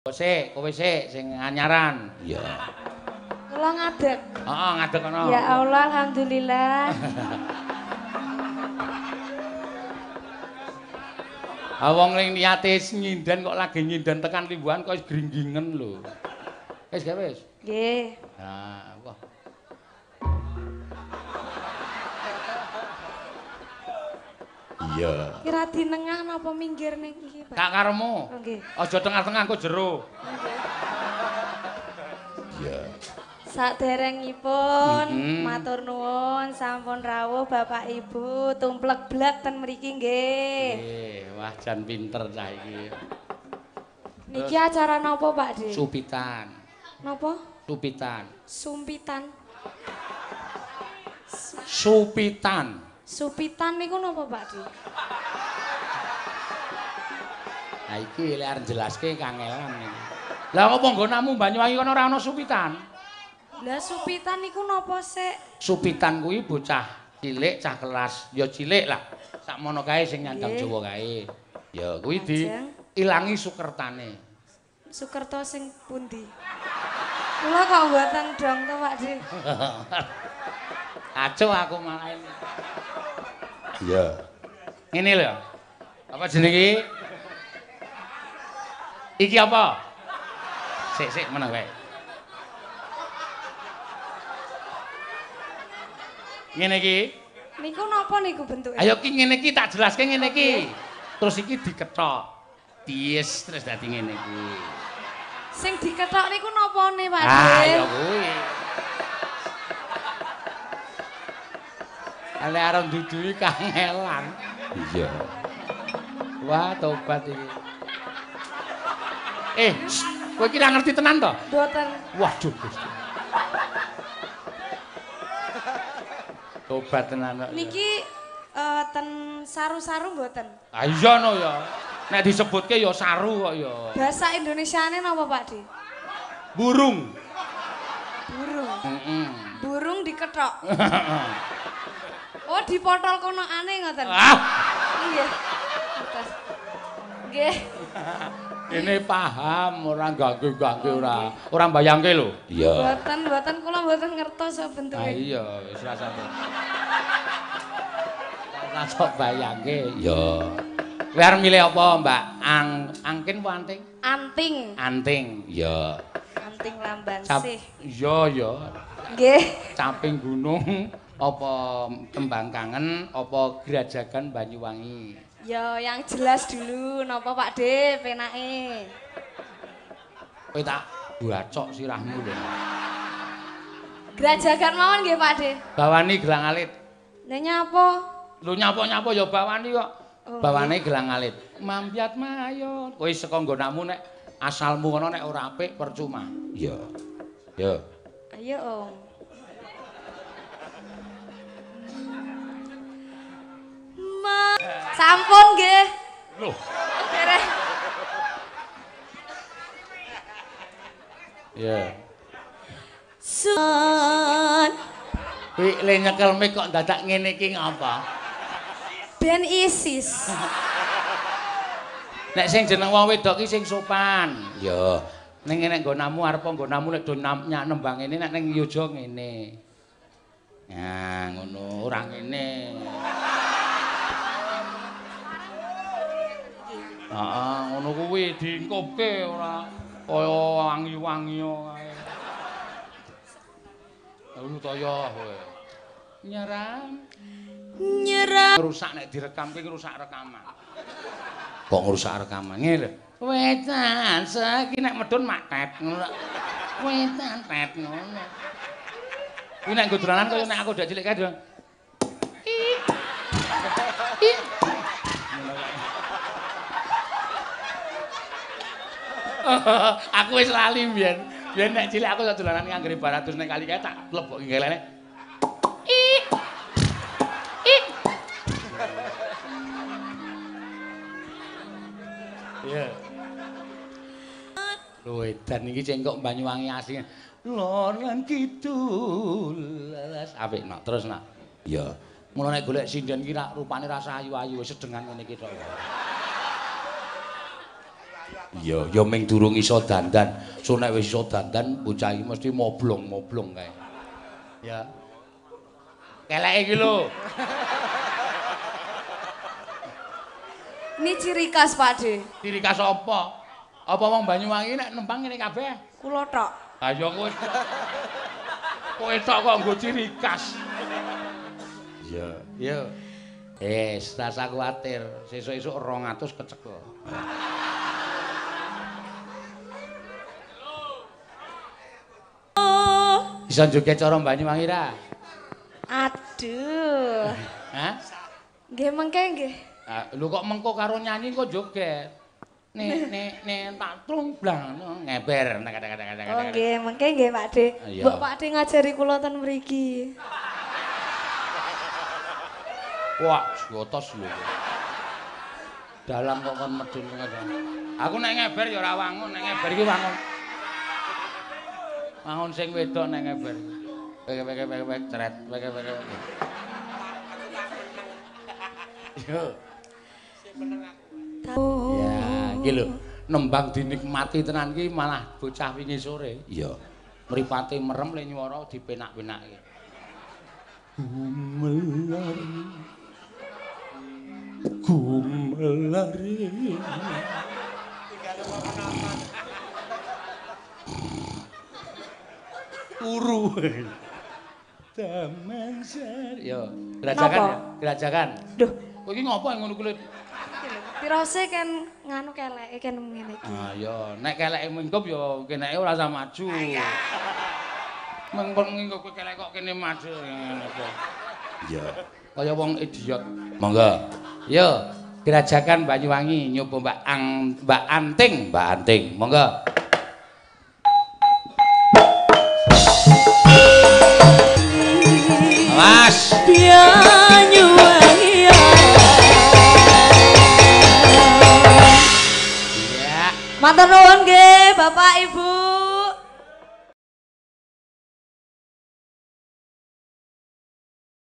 Kowe sik sing anyaran. Iya. Kula ngadeg. Heeh, ngadeg ana. Ya Allah, alhamdulillah. Wong ning niate nyinden kok lagi nyinden tekan limbuhan kok gringgingen lho. Wis gawe wis. Nggih. Nah, wah. Iya. Kira dinengah napa minggir ning iki, Pak? Tak karemu. Oh, nggih. Aja tengah-tengah engko jero. Iya. Saderengipun matur nuwun sampun rawuh Bapak Ibu tumplek blek ten mriki nggih. Wah jan pinter cah iki. Niki acara napa, Pak De? Supitan. Napa? Supitan. Sumpitan. Supitan. Supitan niku napa, Pak De? Lah iki lek arep jelaske kangelan iki. Lah opo nggonamu Banyuwangi kono ora ana supitan? Lah supitan niku napa sik? Supitan kuwi bocah cilik cah kelas ya cilik lah. Sakmono kae sing nyandang Jawa kae. Ya kuwi diilangi sukertane. Sukerto sing pundi? Kula kok mboten dong to, Pak De. Aco aku malah ini. Iya. Ngene lho. Apa jenenge? Iki apa? Sik meneh wae. Ngene iki. Niku napa niku bentuke? Ayo ki ngene iki tak jelaske ngene iki. Terus iki dikethok. Dies terus dadi ngene iki. Sing dikethok niku napane, Pak De? Ah, ya kuwi. Ale arep duduhi kangelan. Iya. Wah, tobat iki. Kowe iki ra ngerti tenan to? Mboten. Waduh, Gusti. Tobat tenan kok. Niki ten saru-saru mboten. Ah iya no ya. Nek disebutke ya saru kok ya. Bahasa Indonesiane napa, Pak De? Burung. Burung. Heeh. Burung dikethok. Oh, dipotol konokane ngoten. Ah, Iya. Terus. Nggih. ini paham ora ganggu-ganggu ora. Ora mbayangke lho. Iya. Mboten kula mboten ngertos sak Ah bentuke. iya, wis rasane. Ora sok bayangke. Iya. Kowe arep milih apa, Mbak? Angkin apa anting? Anting. Anting. Iya. Anting lamban sih. Iya ya. Nggih. Caping gunung apa tembang kangen apa Grajagan Banyuwangi. Ya yang jelas dulu napa Pak De penake. Kowe tak bacok sirahmu lho. Grajagan mawon nggih Pak De. Bawani gelang alit. Lah nyapa? Lho nyapa-nyapa ya bawani kok. Oh, Bawane gelang alit. Mampiat mayon. Kowe saka nggonamu nek asalmu ngono nek ora apik percuma. Iya. Yo. Ayo Om. Sampun nggih. Loh. Dereng. Iya. Sun. Kowe le nyekel mik kok dadak ngene iki ngapa? Ben ISIS. Nek sing jeneng wong wedok ki sing sopan. Iya. Ning nek nggonamu arep nggonamu nek do nembang ngene nek ning yoja ngene. Nah, ngono, ora ngene. Heeh, ngono kuwi diengkupke ora kaya wangi-wangi kae. Ngono to ya kowe. Nyeram. Rusak nek direkam ki rusak rekaman. Kok ngrusak rekaman? Ngene lho. Wetan, saiki nek medun maket ngono. Wetan pet ngono. Kuwi nek nggo dolanan kaya nek aku dak cilik kae dong. Aku wis lali mbiyen. Biyen nek cilik aku sak dolanan nganggere baratus ning kali kae tak lebokke gelene. Iya. Lho edan iki cengkok Banyuwangi asli. Lor lan kidul. Apik nak terus nak. Iya. Mula nek golek sinden ki rak rupane rasa ayu-ayu wis sedengan ngene iki tok. Iya, ya ming durung iso dandan. So nek wis iso dandan bocah iki mesti moblong-moblong kae. Ya. Keleke iki lho. Ini ciri khas Pak De. Ciri khas apa? Apa wong Banyuwangi nek nembang ngene kabeh? Kulo tok. Ha ya kowe. Kowe tok kok nggo ciri khas. Iya. Yo. Rasa kuwatir, sesuk-esuk 200 keceko. Bisa joget cara Banyuwangi ra? Aduh. Hah? Nggih mengke nggih. Lho kok mengko karo nyanyi kok joget? Nek tak trumblang ngeber. Oh nggih, mengke nggih Pak De. Iya. Mbok Pak De ngajari kula ten mriki. Wah, jotos lho. Dalam kok kon medun ngono. Aku nek ngeber ya ora wangun, nek ngeber iki wangun. Wangun sing wedok nek ngeber. Wek cret, wek. Yo. Ya, iki lho, nembang dinikmati tenan iki malah bocah wingi sore. Iya. Mripate merem le nyuwara dipenak-penake. Gumelari. Uru. Taman Sari. Yo, gerajakan ya, gerajakan. Duh, Kowe iki ngopo ngono kulit? pirose kan nganu keleke kan ngene iki. Ah ya, nek keleke mingkup ya keneke ora usah maju. Mengkon ngingkup kelek kok kene maju ngene kok. Iya. Kaya wong idiot. Monggo. Yo, Gerajakan Banyuwangi nyoba Mbak Anting, Mbak Anting. Monggo. Awas. Banyuwangi ya. Iya. Matur nuwun nggih Bapak Ibu.